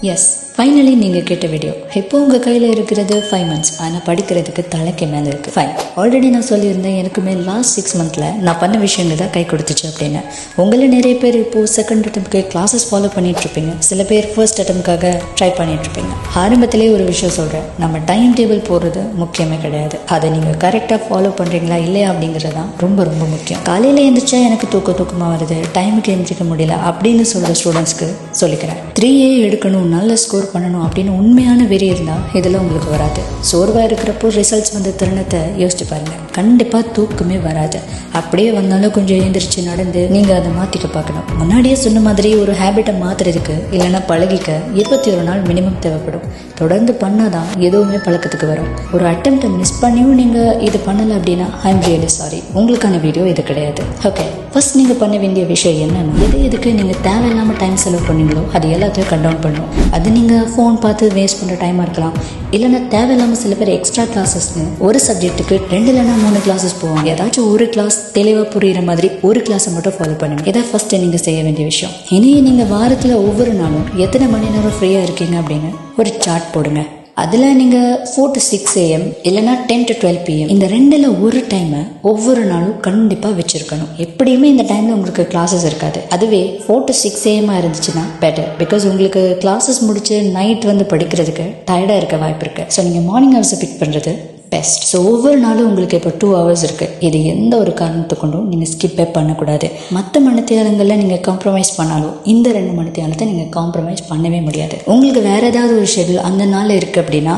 S, finally நீங்கள் கேட்ட video. இப்போ உங்கள் கையில் இருக்கிறது 5 months, ஆனால் படிக்கிறதுக்கு தலைக்கு மேலே இருக்குது. ஃபைன், ஆல்ரெடி நான் சொல்லியிருந்தேன் எனக்குமே லாஸ்ட் 6 monthsல நான் பண்ண விஷயங்கள் தான் கை கொடுத்துச்சு அப்படின்னு. உங்களில் நிறைய பேர் இப்போது செகண்ட் அட்டம்ப்க்கு கிளாஸஸ் ஃபாலோ பண்ணிகிட்ருப்பீங்க. சில பேர் ஃபர்ஸ்ட் அட்டம்ப்காக ட்ரை பண்ணிகிட்ருப்பீங்க. ஆரம்பத்திலே ஒரு விஷயம் சொல்கிறேன், நம்ம டைம் டேபிள் போடுறது முக்கியமே கிடையாது. அதை நீங்கள் கரெக்டாக ஃபாலோ பண்ணுறீங்களா இல்லையா அப்படிங்கிறது தான் ரொம்ப ரொம்ப முக்கியம். காலையில் எழுந்திரிச்சா எனக்கு தூக்கமாக வருது, டைமுக்கு எழுந்திரிக்க முடியல அப்படின்னு சொல்கிற ஸ்டூடெண்ட்ஸ்க்கு சொல்லிக்கிறேன், 3A எடுக்கணும், நல்ல ஸ்கோர் பண்ணணும் அப்படின்னு உண்மையான வெறி இருந்தால் இதெல்லாம் உங்களுக்கு வராது. சோர்வாக இருக்கிறப்போ ரிசல்ட்ஸ் வந்த தருணத்தை யோசிச்சு பாருங்கள், கண்டிப்பாக தூக்கமே வராது. அப்படியே வந்தாலும் கொஞ்சம் எழுந்திரிச்சு நடந்து நீங்கள் அதை மாற்றிக்க பார்க்கணும். முன்னாடியே சொன்ன மாதிரி ஒரு ஹேபிட்டை மாற்றுறதுக்கு இல்லைன்னா பழகிக்க 21 நாள் மினிமம் தேவைப்படும். தொடர்ந்து பண்ணாதான் எதுவுமே பழக்கத்துக்கு வரும். ஒரு அட்டெம்ப்டை மிஸ் பண்ணியும் நீங்கள் இது பண்ணலை அப்படின்னா ஐம் ரியலி சாரி, உங்களுக்கான வீடியோ இது கிடையாது. ஓகே, ஃபர்ஸ்ட் நீங்கள் பண்ண வேண்டிய விஷயம் என்னன்னா, எதுக்கு நீங்கள் தேவையில்லாமல் டைம் செலவு பண்ணீங்களோ அது எல்லாத்தையும் கட் டவுன் பண்ணும். அது நீங்கள் ஃபோன் பார்த்து வேஸ்ட் பண்ணுற டைமாக இருக்கலாம், இல்லைன்னா தேவையில்லாமல் சில பேர் எக்ஸ்ட்ரா கிளாஸஸ்னு ஒரு சப்ஜெக்ட்டுக்கு 2 இல்லைன்னா 3 கிளாஸஸ் போவாங்க. ஏதாச்சும் ஒரு கிளாஸ் தெளிவாக புரிகிற மாதிரி ஒரு கிளாஸை மட்டும் ஃபாலோ பண்ணுங்க. இதை ஃபஸ்ட்டு நீங்கள் செய்ய வேண்டிய விஷயம். இனி நீங்கள் வாரத்தில் ஒவ்வொரு நாளும் எத்தனை மணி நேரம் ஃப்ரீயாக இருக்கீங்க அப்படின்னு ஒரு சார்ட் போடுங்க. அதில் நீங்கள் 4 to 6 AM இல்லைனா 10 to 12 PM இந்த ரெண்டில் ஒரு டைமை ஒவ்வொரு நாளும் கண்டிப்பாக வச்சுருக்கணும். எப்படியுமே இந்த டைமில் உங்களுக்கு கிளாஸஸ் இருக்காது. அதுவே 4 to 6 AM இருந்துச்சுன்னா பெட்டர். பிகாஸ் உங்களுக்கு கிளாஸஸ் முடிச்சு நைட் வந்து படிக்கிறதுக்கு டயர்டாக இருக்க வாய்ப்பு இருக்குது. ஸோ நீங்கள் மார்னிங் ஹவர்ஸை பிக் பண்ணுறது பெஸ்ட். ஸோ ஒவ்வொரு நாளும் உங்களுக்கு இப்போ 2 hours இருக்குது. இது எந்த ஒரு காரணத்தை கொண்டும் நீங்கள் ஸ்கிப்பே பண்ணக்கூடாது. மற்ற மணித்தியாலங்களில் நீங்கள் காம்ப்ரமைஸ் பண்ணாலும் இந்த 2 மணித்தியாலத்தை நீங்கள் காம்ப்ரமைஸ் பண்ணவே முடியாது. உங்களுக்கு வேறு ஏதாவது ஒரு ஷெட்யூல் அந்த நாள் இருக்குது அப்படின்னா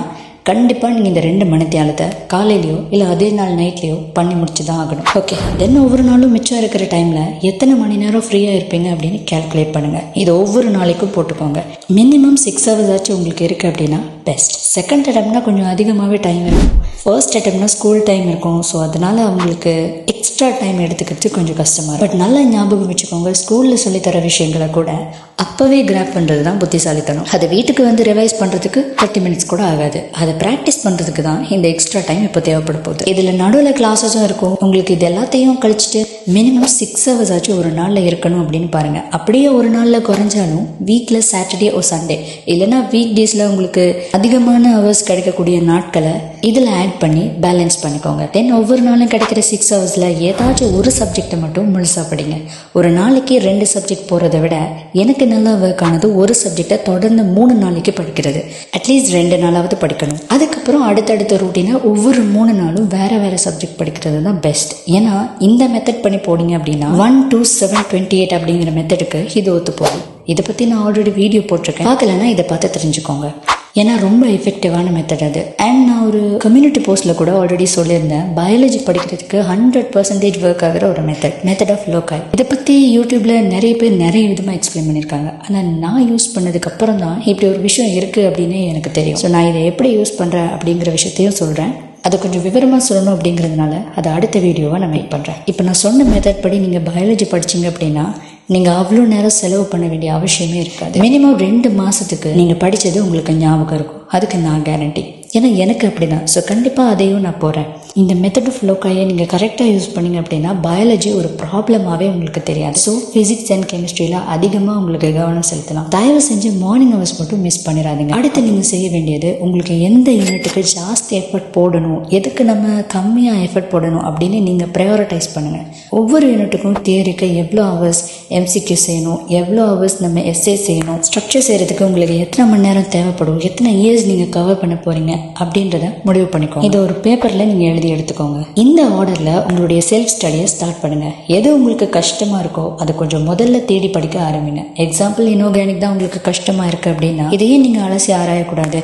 கண்டிப்பாக நீங்கள் இந்த 2 மணித்தியாலத்தை காலையிலையோ இல்லை அதே நாள் நைட்லேயோ பண்ணி முடிச்சு தான் ஆகணும். ஓகே, தென் ஒவ்வொரு நாளும் மிச்சம் இருக்கிற டைமில் எத்தனை மணி நேரம் ஃப்ரீயாக இருப்பீங்க அப்படின்னு கேல்குலேட் பண்ணுங்கள். இது ஒவ்வொரு நாளைக்கும் போட்டுக்கோங்க. மினிமம் 6 hours ஆச்சும் உங்களுக்கு இருக்குது அப்படின்னா பெஸ்ட். செகண்ட் அட்டம்ப்ட்னா கொஞ்சம் அதிகமாகவே டைம் இருக்கும். ஃபர்ஸ்ட் அட்டம்ப்ட்னா ஸ்கூல் டைம் இருக்கும். ஸோ அதனால் அவங்களுக்கு எக்ஸ்ட்ரா டைம் எடுத்துக்கிறது கொஞ்சம் கஷ்டமாக இருக்கும். பட் நல்லா ஞாபகம் வச்சுக்கோங்க, ஸ்கூலில் சொல்லித்தர விஷயங்களை கூட அப்போவே கிராப் பண்ணுறது தான் புத்திசாலித்தனம். அதை வீட்டுக்கு வந்து ரிவைஸ் பண்ணுறதுக்கு 30 minutes கூட ஆகாது. அதை ப்ராக்டிஸ் பண்ணுறதுக்கு தான் இந்த எக்ஸ்ட்ரா டைம் இப்போ தேவைப்பட போகுது. இதில் நடுவில் கிளாஸஸும் இருக்கும். உங்களுக்கு இது எல்லாத்தையும் கழிச்சிட்டு மினிமம் 6 hours ஆச்சும் ஒரு நாளில் இருக்கணும் அப்படின்னு பாருங்கள். அப்படியே ஒரு நாளில் குறைஞ்சாலும் வீக்கில் சாட்டர்டே ஒரு சண்டே இல்லைனா வீக் டேஸில் உங்களுக்கு அதிகமான ஹவர்ஸ் கிடைக்கக்கூடிய நாட்களை இதில் ஆட் பண்ணி பேலன்ஸ் பண்ணிக்கோங்க. தென் ஒவ்வொரு நாளும் கிடைக்கிற 6 hours ஏதாச்சும் ஒரு சப்ஜெக்டை மட்டும் முழுசாக படிங்க. ஒரு நாளைக்கு 2 சப்ஜெக்ட் போகிறத விட எனக்கு நல்லா ஒர்க் ஆனது ஒரு சப்ஜெக்டை தொடர்ந்து 3 நாளைக்கு படிக்கிறது. அட்லீஸ்ட் 2 நாளாவது படிக்கணும். அதுக்கப்புறம் அடுத்தடுத்த ரூட்டீனாக ஒவ்வொரு 3 நாளும் வேறு சப்ஜெக்ட் படிக்கிறது தான் பெஸ்ட். ஏன்னா இந்த மெத்தட் பண்ணி போனீங்க அப்படின்னா 1 to 7 28 அப்படிங்கிற மெத்தடுக்கு இது ஒத்து போகும். இதை பற்றி நான் ஆல்ரெடி வீடியோ போட்டிருக்கேன், பார்க்கலன்னா இதை பார்த்து தெரிஞ்சுக்கோங்க. ஏன்னா ரொம்ப எஃபெக்டிவான மெத்தட் அது. அண்ட் நான் ஒரு கம்யூனிட்டி போஸ்ட்டில் கூட ஆல்ரெடி சொல்லியிருந்தேன், பயாலஜி படிக்கிறதுக்கு 100% ஒர்க் ஆகிற ஒரு மெத்தட் ஆஃப் லோக்காய். இதை பற்றி யூடியூப்பில் நிறைய பேர் நிறைய விதமாக எக்ஸ்பிளைன் பண்ணியிருக்காங்க. ஆனால் நான் யூஸ் பண்ணதுக்கு அப்புறம் தான் இப்படி ஒரு விஷயம் இருக்குது அப்படின்னு எனக்கு தெரியும். ஸோ நான் இதை எப்படி யூஸ் பண்ணுறேன் அப்படிங்கிற விஷயத்தையும் சொல்கிறேன். அதை கொஞ்சம் விவரமாக சொல்லணும் அப்படிங்கிறதுனால அதை அடுத்த வீடியோவை நான் மேக் பண்ணுறேன். இப்போ நான் சொன்ன மெத்தட் படி நீங்கள் பயாலஜி படிச்சிங்க அப்படின்னா நீங்கள் அவ்வளோ நேரம் செலவு பண்ண வேண்டிய அவசியமே இருக்காது. மினிமம் 2 மாதத்துக்கு நீங்கள் படித்தது உங்களுக்கு ஞாபகம் இருக்கும். அதுக்கு நான் கேரண்டி. ஏன்னா எனக்கு அப்படி தான். ஸோ கண்டிப்பாக அதையும் நான் போகிறேன். இந்த மெத்தட் ஆஃப் லோக்காயை நீங்கள் கரெக்டாக யூஸ் பண்ணிங்க அப்படின்னா பயாலஜி ஒரு ப்ராப்ளமாகவே உங்களுக்கு தெரியாது. ஸோ ஃபிசிக்ஸ் அண்ட் கெமிஸ்ட்ரியில் அதிகமாக உங்களுக்கு கவனம் செலுத்தலாம். தயவு செஞ்சு மார்னிங் ஹவர்ஸ் மட்டும் மிஸ் பண்ணிடாதீங்க. அடுத்து நீங்கள் செய்ய வேண்டியது, உங்களுக்கு எந்த யூனிட்டுக்கு ஜாஸ்தி எஃபர்ட் போடணும், எதுக்கு நம்ம கம்மியாக எஃபர்ட் போடணும் அப்படின்னு நீங்கள் ப்ரையாரிட்டைஸ் பண்ணுங்கள். ஒவ்வொரு யூனிட்டுக்கும் தியரிக்கு எவ்வளோ ஹவர்ஸ் MCQ செய்யணும், எவ்வளோ ஹவர்ஸ் நம்ம எஸ்ஏ செய்யணும், ஸ்ட்ரக்சர் செய்கிறதுக்கு உங்களுக்கு எத்தனை மணி நேரம் தேவைப்படும், எத்தனை இயர்ஸ் நீங்கள் கவர் பண்ண போகிறீங்க அப்படின்றத முடிவு பண்ணிக்கோங்க. இதை ஒரு பேப்பரில் நீங்கள் எழுதி எடுத்துக்கோங்க. இந்த ஆர்டரில் உங்களுடைய செல்ஃப் ஸ்டடியை ஸ்டார்ட் பண்ணுங்கள். எது உங்களுக்கு கஷ்டமாக இருக்கோ அதை கொஞ்சம் முதல்ல தேடி படிக்க ஆரம்பிங்க. எக்ஸாம்பிள் இன்ஆர்கானிக் தான் உங்களுக்கு கஷ்டமாக இருக்குது அப்படின்னா இதையே நீங்கள் அலசி ஆராயக்கூடாது.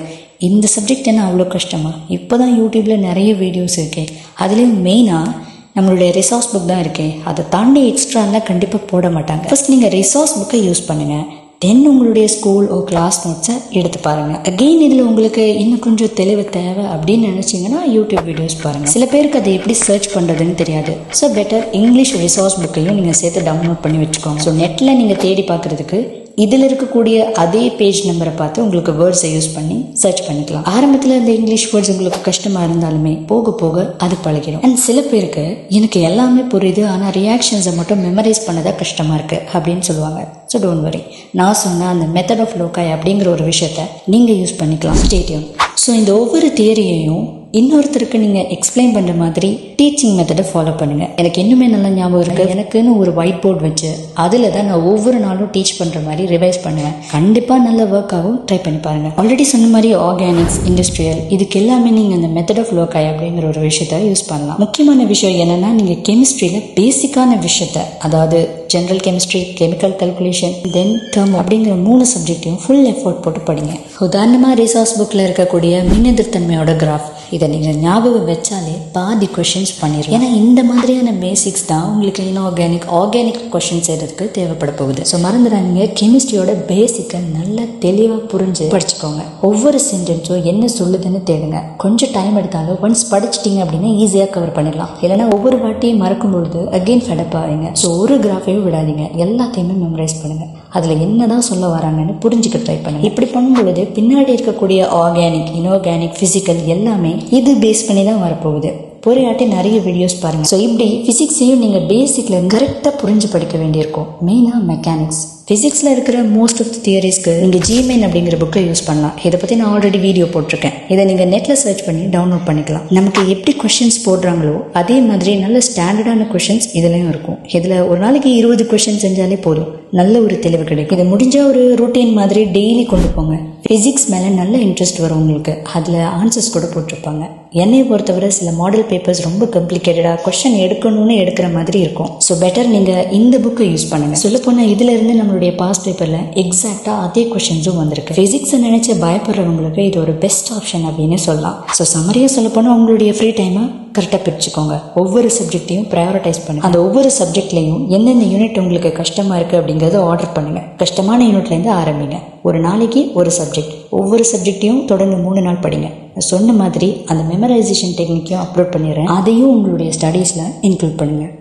இந்த சப்ஜெக்ட் என்ன அவ்வளோ கஷ்டமா? இப்போ தான் யூடியூப்பில் நிறைய வீடியோஸ் இருக்கே, அதுலேயும் மெயினாக நம்மளுடைய ரிசோர்ஸ் புக் தான் இருக்கே, அதை தாண்டி எக்ஸ்ட்ராலாம் கண்டிப்பாக போட மாட்டாங்க. ஃபர்ஸ்ட் நீங்கள் ரிசோர்ஸ் புக்கை யூஸ் பண்ணுங்கள். தென் உங்களுடைய ஸ்கூல் கிளாஸ் நோட்ஸை எடுத்து பாருங்கள். அகெயின் இதில் உங்களுக்கு இன்னும் கொஞ்சம் தெளிவு தேவை அப்படின்னு நினச்சிங்கன்னா யூடியூப் வீடியோஸ் பாருங்கள். சில பேருக்கு அதை எப்படி சர்ச் பண்ணுறதுன்னு தெரியாது. ஸோ பெட்டர் இங்கிலீஷ் ரிசோர்ஸ் புக்கையும் நீங்கள் சேர்த்து டவுன்லோட் பண்ணி வச்சுக்கோங்க. ஸோ நெட்டில் நீங்கள் தேடி பார்க்குறதுக்கு இதில் இருக்கக்கூடிய அதே பேஜ் நம்பரை பார்த்து உங்களுக்கு வேர்ட்ஸை யூஸ் பண்ணி சர்ச் பண்ணிக்கலாம். ஆரம்பத்தில் இந்த இங்கிலீஷ் வேர்ட்ஸ் உங்களுக்கு கஷ்டமாக இருந்தாலுமே போக போக அது பழகிடும். அண்ட் சில பேருக்கு எனக்கு எல்லாமே புரியுது ஆனால் ரியாக்ஷன்ஸை மட்டும் மெமரைஸ் பண்ணதான் கஷ்டமாக இருக்குது அப்படின்னு சொல்லுவாங்க. So don't worry. நான் சொன்ன அந்த மெத்தட் ஆஃப் லோக்காய் அப்படிங்கிற ஒரு விஷயத்த நீங்கள் யூஸ் பண்ணிக்கலாம். ஸ்டேடியம். ஸோ இந்த ஒவ்வொரு தியரியையும் இன்னொருத்தருக்கு நீங்கள் எக்ஸ்பிளைன் பண்ணுற மாதிரி டீச்சிங் மெத்தடை ஃபாலோ பண்ணுங்கள். எனக்கு இன்னுமே நல்லா ஞாபகம் இருக்குது. எனக்குன்னு ஒரு ஒயிட் போர்டு வச்சு அதில் தான் நான் ஒவ்வொரு நாளும் டீச் பண்ணுற மாதிரி ரிவைஸ் பண்ணுவேன். கண்டிப்பாக நல்ல ஒர்க் ஆகும். ட்ரை பண்ணி பாருங்கள். ஆல்ரெடி சொன்ன மாதிரி ஆர்கானிக்ஸ், இண்டஸ்ட்ரியல், இதுக்கு எல்லாமே நீங்கள் அந்த மெத்தட் ஆஃப் லோக்காய் அப்படிங்கிற ஒரு விஷயத்த யூஸ் பண்ணலாம். முக்கியமான விஷயம் என்னென்னா, நீங்கள் கெமிஸ்ட்ரியில் பேசிக்கான விஷயத்த, அதாவது ஜென்ரல் கெமிஸ்ட்ரி, கெமிக்கல் கல்குலேஷன், தென் டெர்ம் அப்படிங்கிற 3 சப்ஜெக்டையும் ஃபுல் எஃபோர்ட் போட்டு படிங்க. உதாரணமாக ரிசோர்ஸ் புக்கில் இருக்கக்கூடிய மின்னெதிர்த்தன்மையோட கிராஃப், இதை நீங்கள் ஞாபகம் வச்சாலே பாதி கொஷின்ஸ் பண்ணிடுங்க. ஏன்னா இந்த மாதிரியான பேசிக்ஸ் தான் உங்களுக்கு ஆர்கானிக் கொஷின் செய்கிறதுக்கு தேவைப்பட போகுது. ஸோ மறந்துடாதீங்க, கெமிஸ்ட்ரியோட பேசிக்கை நல்லா தெளிவாக புரிஞ்சு படிச்சுக்கோங்க. ஒவ்வொரு சென்டென்ஸும் என்ன சொல்லுதுன்னு தேடுங்க. கொஞ்சம் டைம் எடுத்தாலும் ஒன்ஸ் படிச்சிட்டிங்க அப்படின்னா ஈஸியாக கவர் பண்ணிடலாம். இல்லைனா ஒவ்வொரு வாட்டியும் மறக்கும் பொழுது அகெயின் ஃபெடப் ஆவீங்க. ஸோ ஒரு கிராஃபையும் விடாதீங்க, எல்லாத்தையுமே மெமரைஸ் பண்ணுங்கள். அதில் என்னதான் சொல்ல வராங்கன்னு புரிஞ்சுக்க ட்ரை பண்ணுங்க. இப்படி பண்ணும்பொழுது பின்னாடி இருக்கக்கூடிய ஆர்கானிக், இன்ஆர்கானிக், ஃபிசிக்கல் எல்லாமே இது பேஸ் பண்ணி தான் வரப்போகுது. பொறியாட்டி நிறைய வீடியோஸ் பாருங்க. ஸோ இப்படி ஃபிசிக்ஸையும் நீங்கள் பேசிக்ல கரெக்டாக புரிஞ்சு படிக்க வேண்டியிருக்கும். மெயினாக மெக்கானிக்ஸ். ஃபிசிக்ஸில் இருக்கிற மோஸ்ட் ஆஃப் த தியரிஸ்க்கு நீங்கள் ஜிமெயின் அப்படிங்கிற புக்கை யூஸ் பண்ணலாம். இதை பற்றி நான் ஆல்ரெடி வீடியோ போட்டிருக்கேன். இதை நீங்கள் நெட்டில் சர்ச் பண்ணி டவுன்லோட் பண்ணிக்கலாம். நமக்கு எப்படி கொஷின்ஸ் போடுறாங்களோ அதே மாதிரி நல்ல ஸ்டாண்டர்டான கொஷின்ஸ் இதுலையும் இருக்கும். இதில் ஒரு நாளைக்கு 20 கொஷின் செஞ்சாலே போதும், நல்ல ஒரு தெளிவு கிடைக்கும். இதை முடிஞ்சால் ஒரு ரூட்டீன் மாதிரி டெய்லி கொண்டு போங்க. ஃபிசிக்ஸ் மேலே நல்ல இன்ட்ரெஸ்ட் வரும் உங்களுக்கு. அதில் ஆன்சர்ஸ் கூட போட்டிருப்பாங்க. என்னை பொறுத்தவரை சில மாடல் பேப்பர்ஸ் ரொம்ப காம்ப்ளிகேட்டடாக கொஸ்டின் எடுக்கணும்னு எடுக்கிற மாதிரி இருக்கும். ஸோ பெட்டர் நீங்கள் இந்த புக்கை யூஸ் பண்ணுங்கள். சொல்லப்போனால் இதில் இருந்து நம்மளுடைய பாஸ் பேப்பரில் எக்ஸாக்டாக அதே கொஷின்ஸும் வந்திருக்கு. ஃபிசிக்ஸை நினச்சி பயப்படுறவங்களுக்கு இது ஒரு பெஸ்ட் ஆப்ஷன் அப்படின்னு சொல்லலாம். ஸோ சம்மரியாக சொல்லப்போனால் உங்களுடைய ஃப்ரீ டைமை கரெக்டாக பிரிச்சுக்கோங்க. ஒவ்வொரு சப்ஜெக்டையும் ப்ரையாரிட்டைஸ் பண்ணுங்க. அந்த ஒவ்வொரு சப்ஜெக்ட்லையும் எந்தெந்த யூனிட் உங்களுக்கு கஷ்டமாக இருக்குது அப்படிங்கிறத ஆர்டர் பண்ணுங்கள். கஷ்டமான யூனிட்லேருந்து ஆரம்பிங்க. ஒரு நாளைக்கு ஒரு சப்ஜெக்ட், ஒவ்வொரு சப்ஜெக்டையும் தொடர்ந்து 3 நாள் படிங்க. சொன்ன மாதிரி அந்த மெமரைசேஷன் டெக்னிக்கையும் அப்லோட் பண்ணிடுறேன். அதையும் உங்களுடைய ஸ்டடீஸில் இன்க்ளூட் பண்ணுங்கள்.